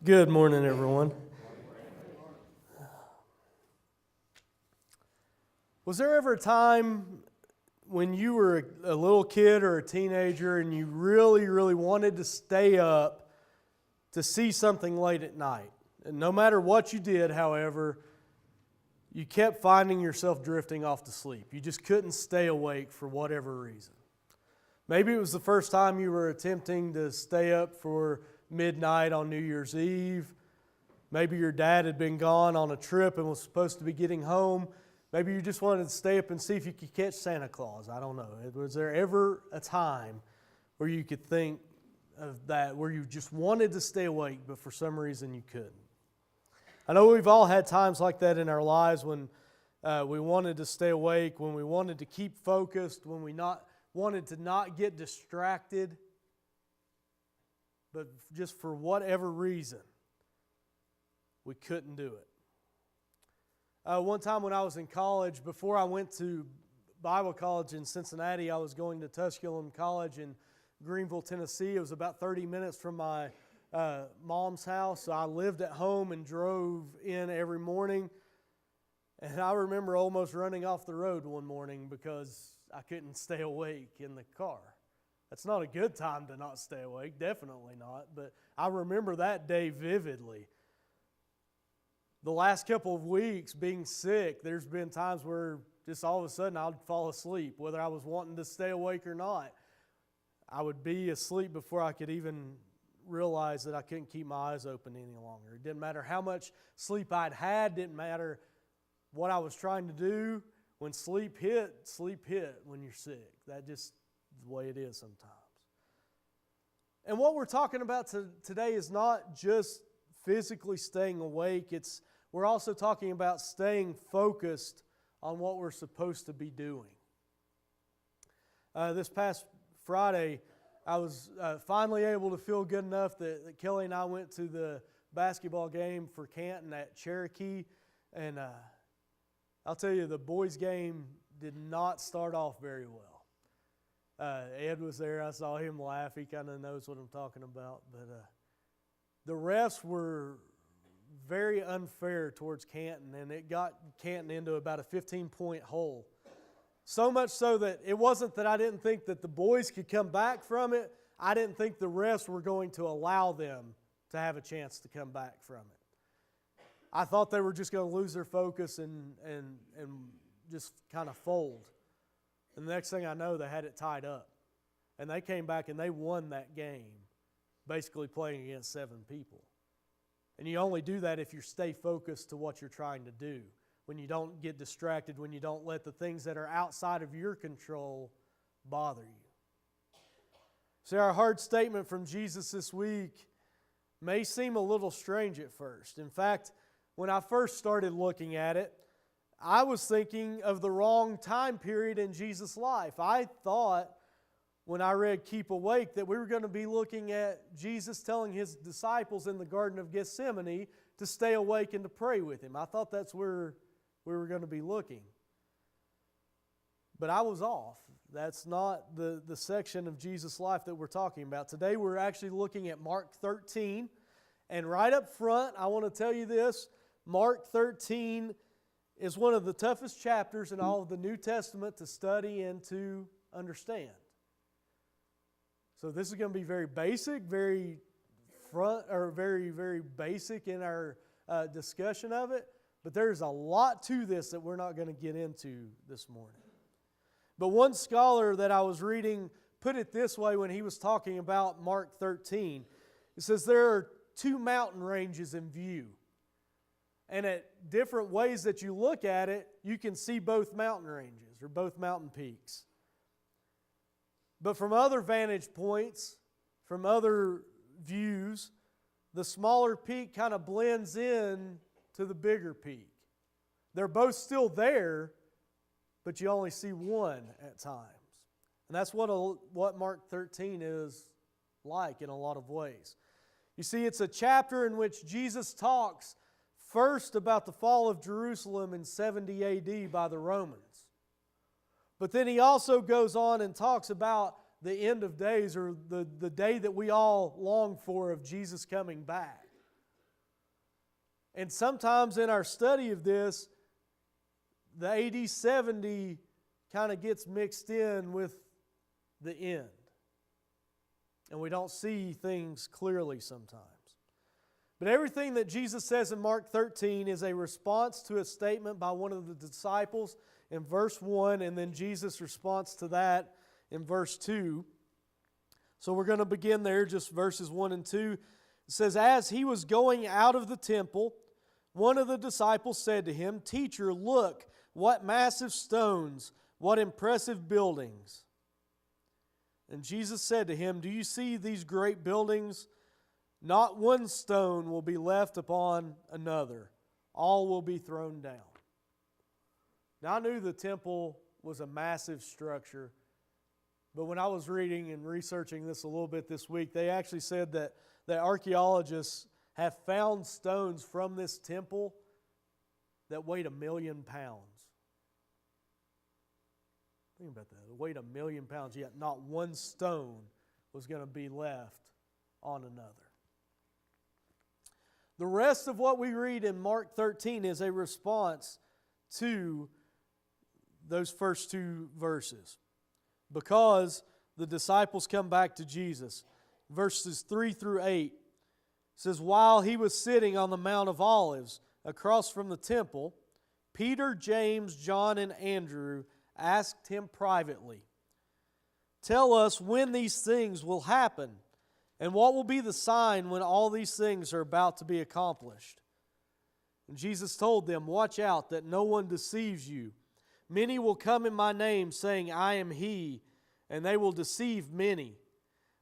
Good morning, everyone. Was there ever a time when you were a little kid or a teenager and you really wanted to stay up to see something late at night? And no matter what you did, however, you kept finding yourself drifting off to sleep. You just couldn't stay awake for whatever reason. Maybe it was the first time you were attempting to stay up for midnight on New Year's Eve. Maybe your dad had been gone on a trip and was supposed to be getting home. Maybe you just wanted to stay up and see if you could catch Santa Claus. I don't know. Was there ever a time where you could think of that, where you just wanted to stay awake, but for some reason you couldn't? I know we've all had times like that in our lives when we wanted to stay awake, when we wanted to keep focused, when we wanted to not get distracted, but just for whatever reason, we couldn't do it. One time when I was in college, before I went to Bible college in Cincinnati, I was going to Tusculum College in Greenville, Tennessee. It was about 30 minutes from my mom's house. So I lived at home and drove in every morning. And I remember almost running off the road one morning because I couldn't stay awake in the car. That's not a good time to not stay awake, definitely not. But I remember that day vividly. The last couple of weeks being sick, there's been times where just all of a sudden I'd fall asleep, whether I was wanting to stay awake or not. I would be asleep before I could even realize that I couldn't keep my eyes open any longer. It didn't matter how much sleep I'd had, didn't matter what I was trying to do. When sleep hit when you're sick. That just is the way it is sometimes. And what we're talking about today is not just physically staying awake. We're also talking about staying focused on what we're supposed to be doing. This past Friday, I was finally able to feel good enough that Kelly and I went to the basketball game for Canton at Cherokee. And I'll tell you, the boys' game did not start off very well. Ed was there. I saw him laugh. He kind of knows what I'm talking about. But the refs were very unfair towards Canton, and it got Canton into about a 15-point hole. So much so that it wasn't that I didn't think that the boys could come back from it. I didn't think the refs were going to allow them to have a chance to come back from it. I thought they were just going to lose their focus and just kind of fold. And the next thing I know, they had it tied up. And they came back and they won that game, basically playing against 7 people. And you only do that if you stay focused to what you're trying to do, when you don't get distracted, when you don't let the things that are outside of your control bother you. See, our hard statement from Jesus this week may seem a little strange at first. In fact, when I first started looking at it, I was thinking of the wrong time period in Jesus' life. I thought when I read Keep Awake that we were going to be looking at Jesus telling His disciples in the Garden of Gethsemane to stay awake and to pray with Him. I thought that's where we were going to be looking. But I was off. That's not the section of Jesus' life that we're talking about. Today we're actually looking at Mark 13. And right up front, I want to tell you this. Mark 13 is one of the toughest chapters in all of the New Testament to study and to understand. So this is going to be very basic, very basic in our discussion of it. But there's a lot to this that we're not going to get into this morning. But one scholar that I was reading put it this way when he was talking about Mark 13. He says there are 2 mountain ranges in view. And at different ways that you look at it, you can see both mountain ranges or both mountain peaks. But from other vantage points, from other views, the smaller peak kind of blends in to the bigger peak. They're both still there, but you only see one at times. And that's what Mark 13 is like in a lot of ways. You see, it's a chapter in which Jesus talks first about the fall of Jerusalem in 70 AD by the Romans. But then he also goes on and talks about the end of days, or the day that we all long for of Jesus coming back. And sometimes in our study of this, the AD 70 kind of gets mixed in with the end. And we don't see things clearly sometimes. But everything that Jesus says in Mark 13 is a response to a statement by one of the disciples in verse 1, and then Jesus' response to that in verse 2. So we're going to begin there, just verses 1 and 2. It says, "As he was going out of the temple, one of the disciples said to him, 'Teacher, look, what massive stones, what impressive buildings.' And Jesus said to him, 'Do you see these great buildings? Not one stone will be left upon another. All will be thrown down.'" Now, I knew the temple was a massive structure, but when I was reading and researching this a little bit this week, they actually said that archaeologists have found stones from this temple that weighed 1,000,000 pounds. Think about that. It weighed 1,000,000 pounds, yet not one stone was going to be left on another. The rest of what we read in Mark 13 is a response to those first two verses, because the disciples come back to Jesus. Verses 3 through 8 says, "While he was sitting on the Mount of Olives across from the temple, Peter, James, John, and Andrew asked him privately, 'Tell us when these things will happen, and what will be the sign when all these things are about to be accomplished?' And Jesus told them, 'Watch out that no one deceives you. Many will come in my name, saying, I am he, and they will deceive many.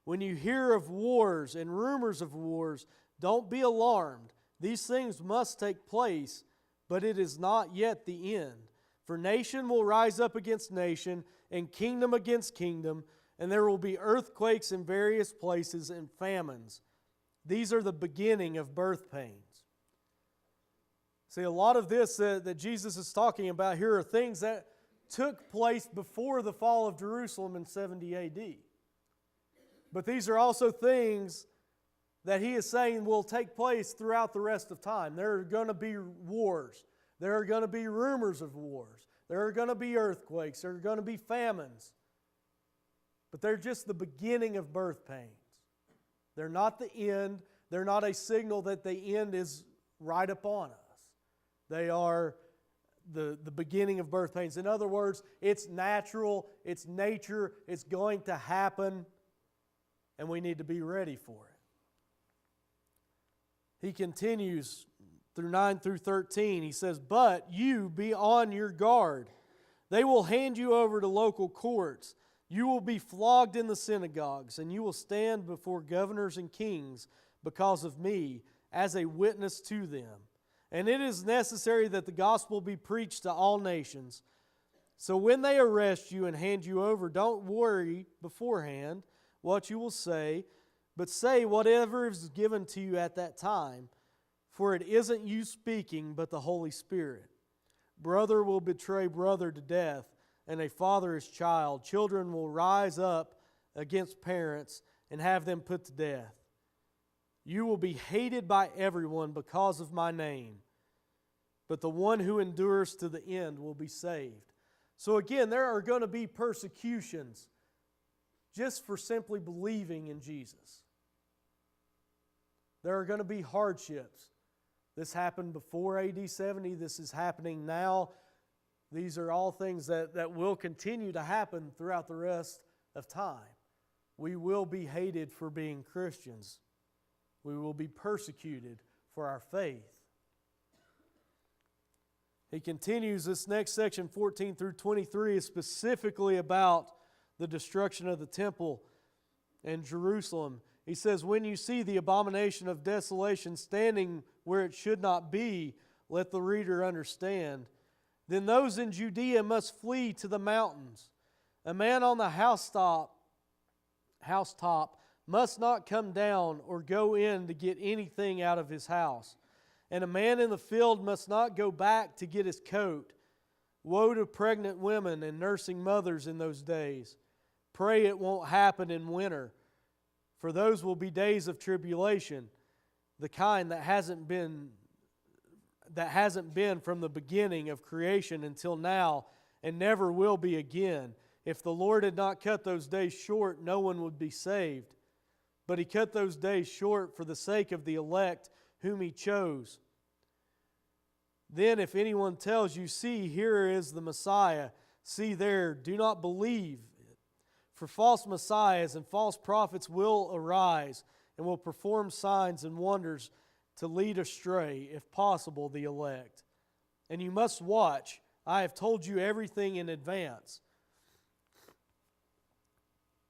When you hear of wars and rumors of wars, don't be alarmed. These things must take place, but it is not yet the end. For nation will rise up against nation, and kingdom against kingdom, and there will be earthquakes in various places and famines. These are the beginning of birth pains.'" See, a lot of this that Jesus is talking about here are things that took place before the fall of Jerusalem in 70 AD. But these are also things that he is saying will take place throughout the rest of time. There are going to be wars. There are going to be rumors of wars. There are going to be earthquakes. There are going to be famines. But they're just the beginning of birth pains. They're not the end. They're not a signal that the end is right upon us. They are the beginning of birth pains. In other words, it's natural, it's nature, it's going to happen, and we need to be ready for it. He continues through 9 through 13. He says, "But you be on your guard. They will hand you over to local courts. You will be flogged in the synagogues, and you will stand before governors and kings because of me as a witness to them. And it is necessary that the gospel be preached to all nations. So when they arrest you and hand you over, don't worry beforehand what you will say, but say whatever is given to you at that time. For it isn't you speaking, but the Holy Spirit. Brother will betray brother to death, and a father his child. Children will rise up against parents and have them put to death. You will be hated by everyone because of my name, but the one who endures to the end will be saved." So again, there are going to be persecutions just for simply believing in Jesus. There are going to be hardships. This happened before AD 70. This is happening now. These are all things that will continue to happen throughout the rest of time. We will be hated for being Christians. We will be persecuted for our faith. He continues, this next section, 14 through 23, is specifically about the destruction of the temple and Jerusalem. He says, "When you see the abomination of desolation standing where it should not be, let the reader understand. Then those in Judea must flee to the mountains. A man on the housetop must not come down or go in to get anything out of his house. And a man in the field must not go back to get his coat. Woe to pregnant women and nursing mothers in those days. Pray it won't happen in winter, for those will be days of tribulation, the kind that hasn't been that hasn't been from the beginning of creation until now and never will be again. If the Lord had not cut those days short, no one would be saved. But He cut those days short for the sake of the elect whom He chose. Then if anyone tells you, see, here is the Messiah, see there, do not believe it. For false messiahs and false prophets will arise and will perform signs and wonders to lead astray, if possible, the elect. And you must watch. I have told you everything in advance.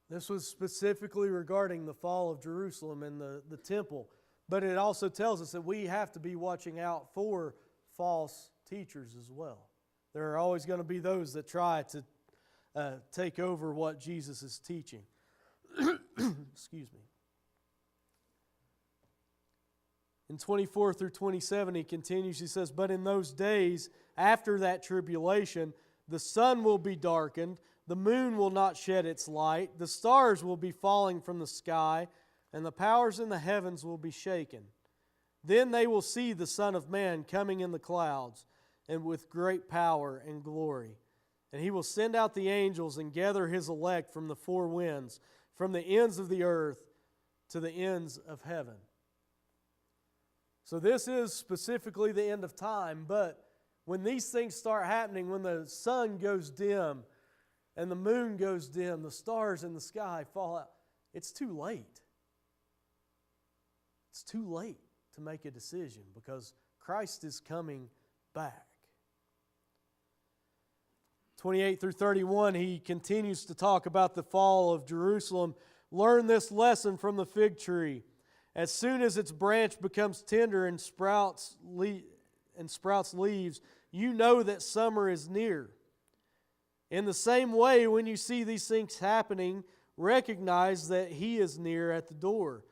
This was specifically regarding the fall of Jerusalem and the temple. But it also tells us that we have to be watching out for false teachers as well. There are always going to be those that try to take over what Jesus is teaching. Excuse me. In 24 through 27, he continues, he says, but in those days, after that tribulation, the sun will be darkened, the moon will not shed its light, the stars will be falling from the sky, and the powers in the heavens will be shaken. Then they will see the Son of Man coming in the clouds, and with great power and glory. And He will send out the angels and gather His elect from the four winds, from the ends of the earth to the ends of heaven. So this is specifically the end of time, but when these things start happening, when the sun goes dim and the moon goes dim, the stars in the sky fall out, it's too late. It's too late to make a decision because Christ is coming back. 28 through 31, he continues to talk about the fall of Jerusalem. Learn this lesson from the fig tree. As soon as its branch becomes tender and sprouts leaves, you know that summer is near. In the same way, when you see these things happening, recognize that He is near at the door.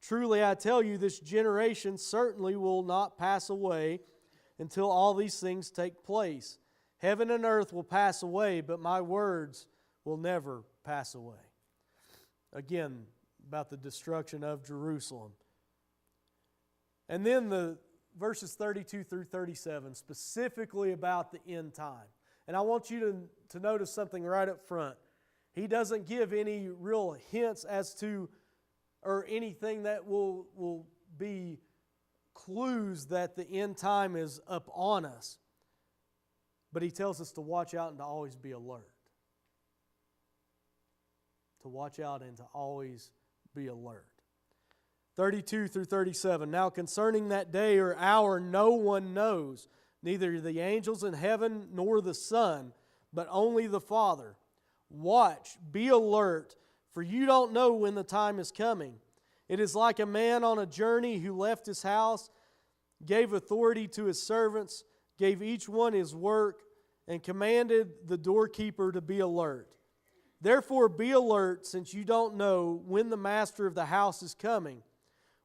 Truly, I tell you, this generation certainly will not pass away until all these things take place. Heaven and earth will pass away, but my words will never pass away. Again, about the destruction of Jerusalem. And then the verses 32 through 37, specifically about the end time. And I want you to notice something right up front. He doesn't give any real hints as to, or anything that will be clues that the end time is up on us. But he tells us to watch out and to always be alert. To watch out and to always be alert. 32 through 37. Now concerning that day or hour no one knows, neither the angels in heaven nor the Son, but only the Father. Watch, be alert, for you don't know when the time is coming. It is like a man on a journey who left his house, gave authority to his servants, gave each one his work, and commanded the doorkeeper to be alert. Therefore be alert, since you don't know when the master of the house is coming,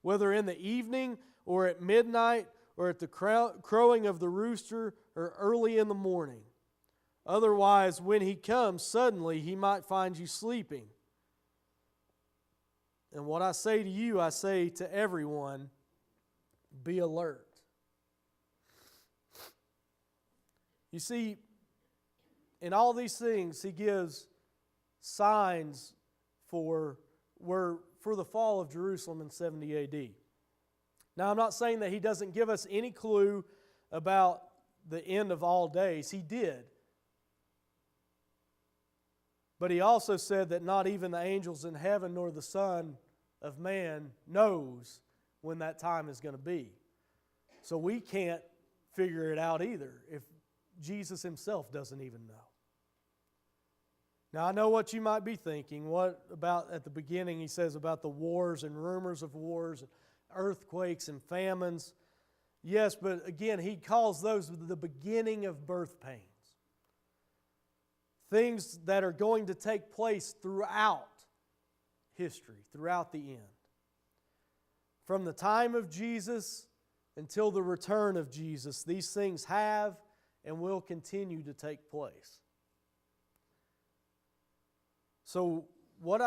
whether in the evening or at midnight or at the crowing of the rooster or early in the morning. Otherwise, when He comes suddenly, He might find you sleeping. And what I say to you, I say to everyone, be alert. You see, in all these things, He gives signs for the fall of Jerusalem in 70 AD. Now, I'm not saying that He doesn't give us any clue about the end of all days. He did. But He also said that not even the angels in heaven nor the Son of Man knows when that time is going to be. So we can't figure it out either if Jesus Himself doesn't even know. Now, I know what you might be thinking. What about at the beginning He says about the wars and rumors of wars, and earthquakes and famines? Yes, but again, He calls those the beginning of birth pains. Things that are going to take place throughout history, throughout the end. From the time of Jesus until the return of Jesus, these things have and will continue to take place. So what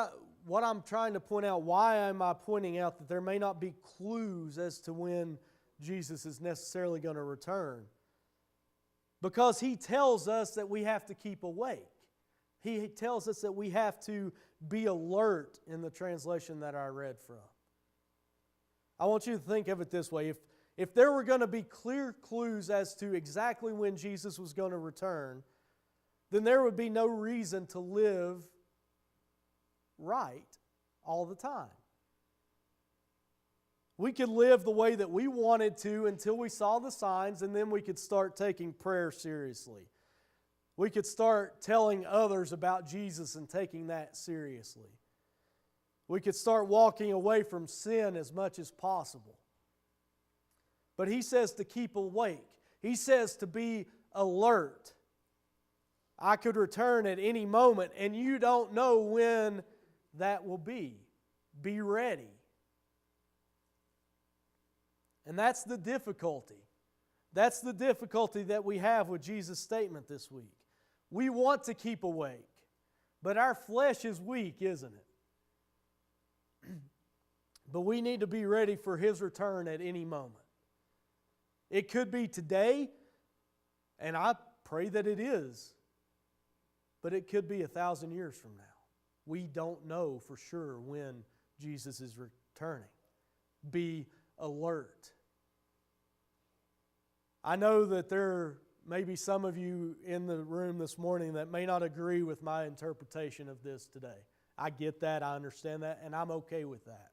I'm trying to point out, why am I pointing out that there may not be clues as to when Jesus is necessarily going to return. Because He tells us that we have to keep awake. He tells us that we have to be alert in the translation that I read from. I want you to think of it this way. If there were going to be clear clues as to exactly when Jesus was going to return, then there would be no reason to live right all the time. We could live the way that we wanted to until we saw the signs, and then we could start taking prayer seriously. We could start telling others about Jesus and taking that seriously. We could start walking away from sin as much as possible. But He says to keep awake. He says to be alert. I could return at any moment, and you don't know when that will be. Be ready. And that's the difficulty. That's the difficulty that we have with Jesus' statement this week. We want to keep awake, but our flesh is weak, isn't it? But we need to be ready for His return at any moment. It could be today, and I pray that it is, but it could be 1,000 years from now. We don't know for sure when Jesus is returning. Be alert. I know that there may be some of you in the room this morning that may not agree with my interpretation of this today. I get that, I understand that, and I'm okay with that.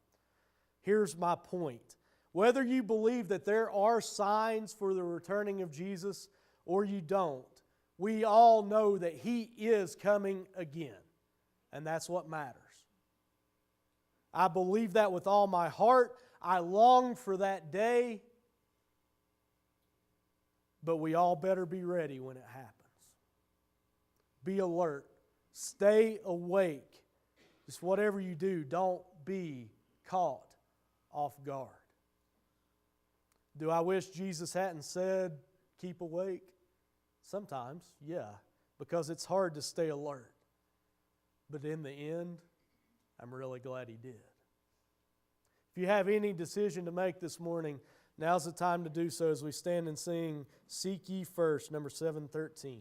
Here's my point. Whether you believe that there are signs for the returning of Jesus or you don't, we all know that He is coming again, and that's what matters. I believe that with all my heart. I long for that day, but we all better be ready when it happens. Be alert. Stay awake. Just whatever you do, don't be caught off guard. Do I wish Jesus hadn't said, keep awake? Sometimes, yeah, because it's hard to stay alert. But in the end, I'm really glad He did. If you have any decision to make this morning, now's the time to do so as we stand and sing Seek Ye First, number 713.